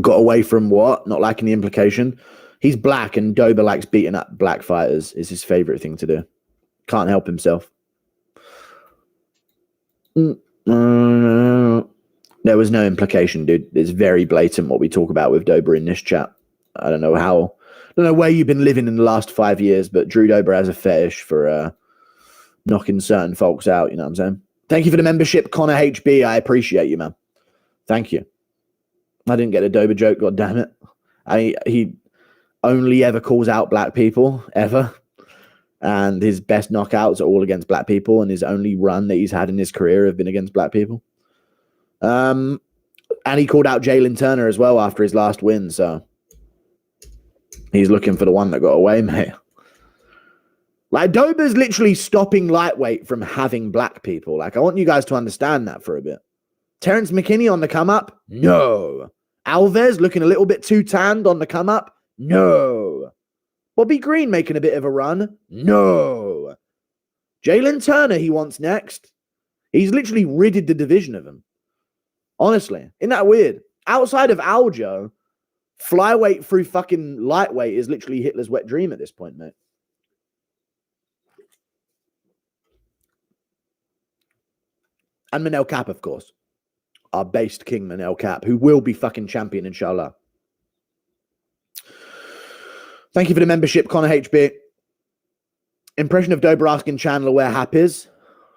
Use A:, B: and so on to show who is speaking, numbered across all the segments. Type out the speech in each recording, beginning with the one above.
A: Got away from what? Not liking the implication. He's black, and Dober likes beating up black fighters. Is his favorite thing to do. Can't help himself. There was no implication, dude. It's very blatant what we talk about with Dober in this chat. I don't know where you've been living in the last 5 years, but Drew Dober has a fetish for knocking certain folks out. You know what I'm saying? Thank you for the membership, Connor HB. I appreciate you, man. Thank you. I didn't get a Dober joke, god damn it. He only ever calls out black people, ever. And his best knockouts are all against black people, and his only run that he's had in his career have been against black people. And he called out Jalen Turner as well after his last win, so he's looking for the one that got away, mate. Like, Dober's literally stopping lightweight from having black people. Like, I want you guys to understand that for a bit. Terrence McKinney on the come-up? No. Alves looking a little bit too tanned on the come-up? No. Bobby Green making a bit of a run? No. Jalen Turner he wants next. He's literally ridded the division of him. Honestly. Isn't that weird? Outside of Aljo, flyweight through fucking lightweight is literally Hitler's wet dream at this point, mate. And Manel Cap, of course. Our based king, Manel Cap, who will be fucking champion, inshallah. Thank you for the membership, Connor HB. Impression of Dober asking Chandler where Hap is.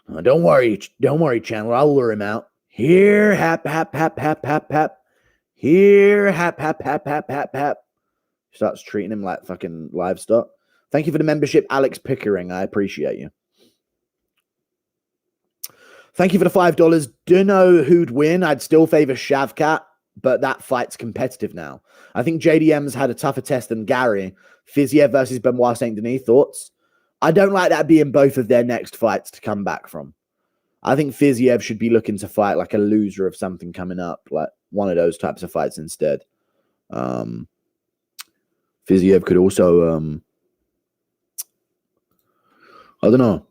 A: Oh, don't worry, Chandler. I'll lure him out. Here, Hap, Hap, Hap, Hap, Hap, Hap. Here, Hap, Hap, Hap, Hap, Hap, Hap. Starts treating him like fucking livestock. Thank you for the membership, Alex Pickering. I appreciate you. Thank you for the $5. Don't know who'd win. I'd still favor Shavkat, but that fight's competitive now. I think JDM's had a tougher test than Gary. Fiziev versus Benoit Saint Denis. Thoughts? I don't like that being both of their next fights to come back from. I think Fiziev should be looking to fight like a loser of something coming up, like one of those types of fights instead. Fiziev could also, I don't know.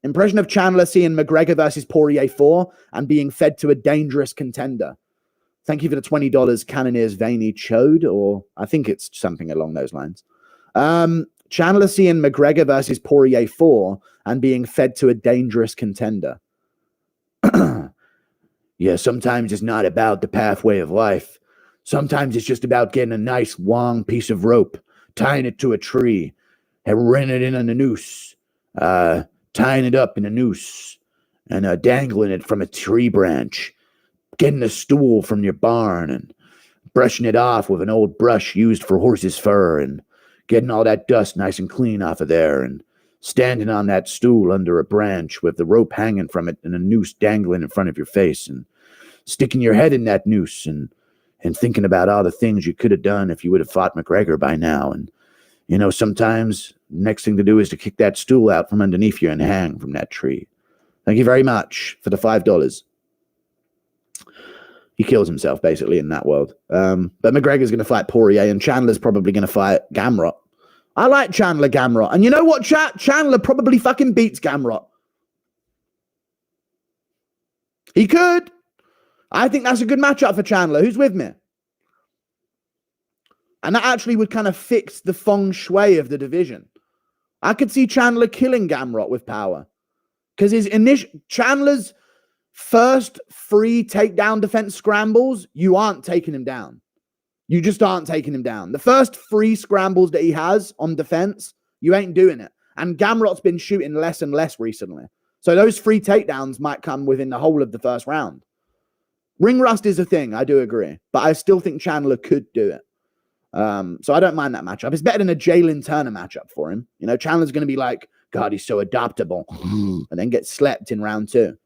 A: Impression of Chandler seeing McGregor versus Poirier 4 and being fed to a dangerous contender. Thank you for the $20, Cannoneers Veiny Chode, or I think it's something along those lines. Chandler seeing McGregor versus Poirier 4 and being fed to a dangerous contender. Yeah, sometimes it's not about the pathway of life. Sometimes it's just about getting a nice long piece of rope, tying it to a tree, and running it in on a noose, tying it up in a noose, and dangling it from a tree branch, getting a stool from your barn and brushing it off with an old brush used for horse's fur and getting all that dust nice and clean off of there and standing on that stool under a branch with the rope hanging from it and a noose dangling in front of your face and sticking your head in that noose and thinking about all the things you could have done if you would have fought McGregor by now. And, you know, sometimes the next thing to do is to kick that stool out from underneath you and hang from that tree. Thank you very much for the $5. He kills himself, basically, in that world. But McGregor's going to fight Poirier, and Chandler's probably going to fight Gamrot. I like Chandler Gamrot. And you know what, chat? Chandler probably fucking beats Gamrot. He could. I think that's a good matchup for Chandler. Who's with me? And that actually would kind of fix the feng shui of the division. I could see Chandler killing Gamrot with power. Because Chandler's first free takedown defense scrambles, you aren't taking him down. You just aren't taking him down. The first free scrambles that he has on defense, you ain't doing it. And Gamrot's been shooting less and less recently. So those free takedowns might come within the whole of the first round. Ring rust is a thing, I do agree. But I still think Chandler could do it. So I don't mind that matchup. It's better than a Jalen Turner matchup for him. You know, Chandler's going to be like, God, he's so adaptable. And then get slept in round 2.